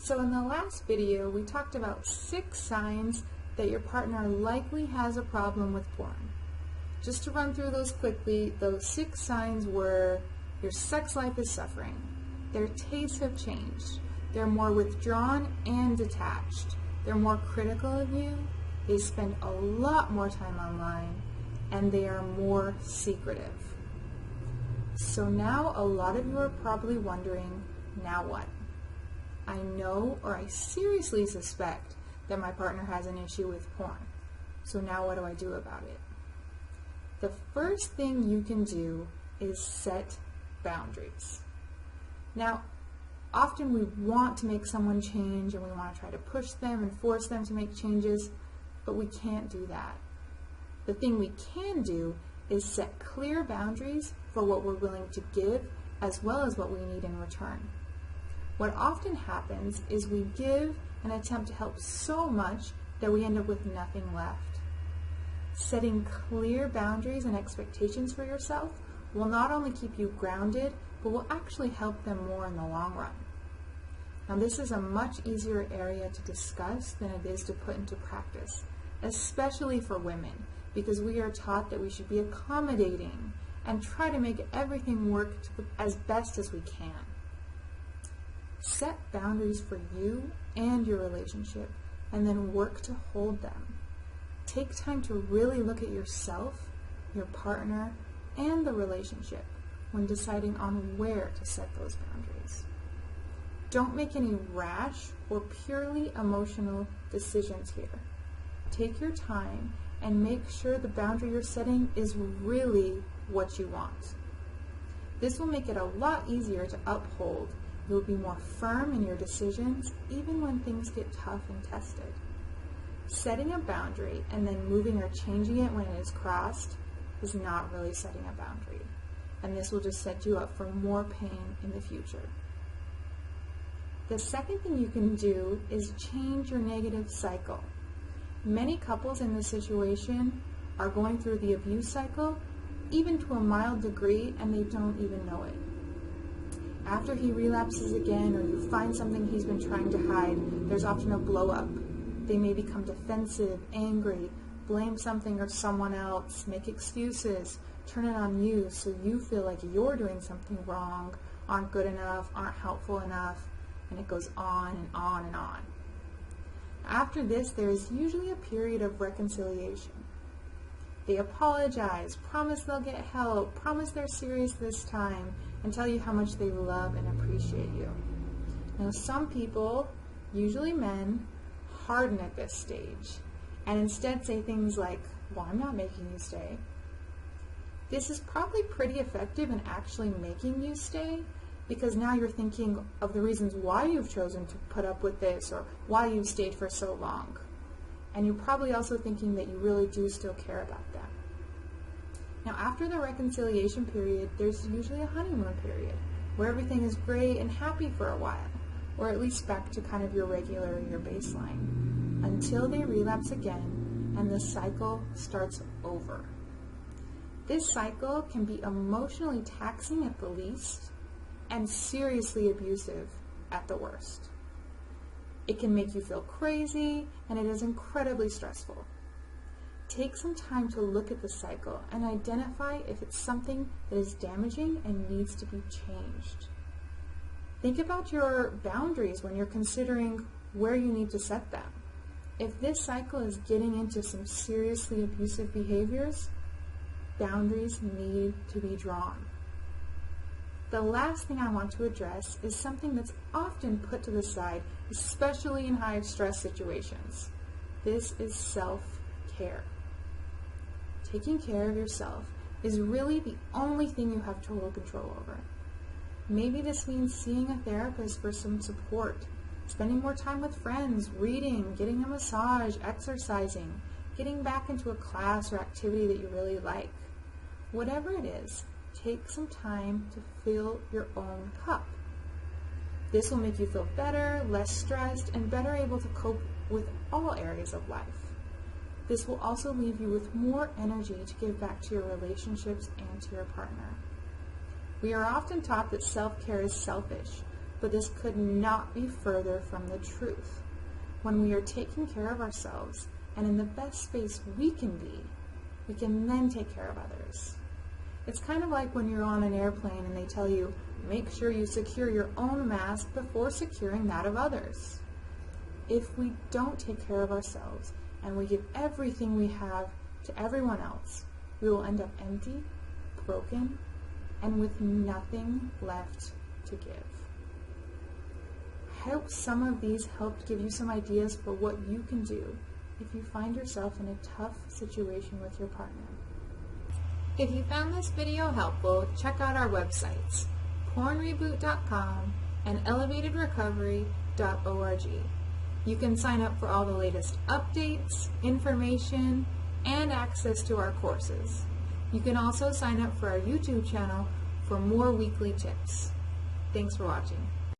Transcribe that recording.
So in the last video, we talked about 6 signs that your partner likely has a problem with porn. Just to run through those quickly, those 6 signs were: your sex life is suffering, their tastes have changed, they're more withdrawn and detached, they're more critical of you, they spend a lot more time online, and they are more secretive. So now a lot of you are probably wondering, now what? I know, or I seriously suspect, that my partner has an issue with porn. So now what do I do about it? The first thing you can do is set boundaries. Now, often we want to make someone change and we want to try to push them and force them to make changes, but we can't do that. The thing we can do is set clear boundaries for what we're willing to give as well as what we need in return. What often happens is we give and attempt to help so much that we end up with nothing left. Setting clear boundaries and expectations for yourself will not only keep you grounded, but will actually help them more in the long run. Now, this is a much easier area to discuss than it is to put into practice, especially for women, because we are taught that we should be accommodating and try to make everything work as best as we can. Set boundaries for you and your relationship, and then work to hold them. Take time to really look at yourself, your partner, and the relationship when deciding on where to set those boundaries. Don't make any rash or purely emotional decisions here. Take your time and make sure the boundary you're setting is really what you want. This will make it a lot easier to uphold. You'll be more firm in your decisions, even when things get tough and tested. Setting a boundary and then moving or changing it when it is crossed is not really setting a boundary, and this will just set you up for more pain in the future. The second thing you can do is change your negative cycle. Many couples in this situation are going through the abuse cycle, even to a mild degree, and they don't even know it. After he relapses again, or you find something he's been trying to hide, there's often a blow-up. They may become defensive, angry, blame something or someone else, make excuses, turn it on you so you feel like you're doing something wrong, aren't good enough, aren't helpful enough, and it goes on and on and on. After this, there is usually a period of reconciliation. They apologize, promise they'll get help, promise they're serious this time, and tell you how much they love and appreciate you. Now, some people, usually men, harden at this stage and instead say things like, "Well, I'm not making you stay." This is probably pretty effective in actually making you stay, because now you're thinking of the reasons why you've chosen to put up with this or why you've stayed for so long. And you're probably also thinking that you really do still care about them. Now, after the reconciliation period, there's usually a honeymoon period where everything is great and happy for a while, or at least back to kind of your regular, your baseline, until they relapse again and the cycle starts over. This cycle can be emotionally taxing at the least and seriously abusive at the worst. It can make you feel crazy, and it is incredibly stressful. Take some time to look at the cycle and identify if it's something that is damaging and needs to be changed. Think about your boundaries when you're considering where you need to set them. If this cycle is getting into some seriously abusive behaviors, boundaries need to be drawn. The last thing I want to address is something that's often put to the side, especially in high stress situations. This is self-care. Taking care of yourself is really the only thing you have total control over. Maybe this means seeing a therapist for some support, spending more time with friends, reading, getting a massage, exercising, getting back into a class or activity that you really like. Whatever it is, take some time to fill your own cup. This will make you feel better, less stressed, and better able to cope with all areas of life. This will also leave you with more energy to give back to your relationships and to your partner. We are often taught that self-care is selfish, but this could not be further from the truth. When we are taking care of ourselves and in the best space we can be, we can then take care of others. It's kind of like when you're on an airplane and they tell you, make sure you secure your own mask before securing that of others. If we don't take care of ourselves and we give everything we have to everyone else, we will end up empty, broken, and with nothing left to give. I hope some of these helped give you some ideas for what you can do if you find yourself in a tough situation with your partner. If you found this video helpful, check out our websites, PornReboot.com and ElevatedRecovery.org. You can sign up for all the latest updates, information, and access to our courses. You can also sign up for our YouTube channel for more weekly tips. Thanks for watching.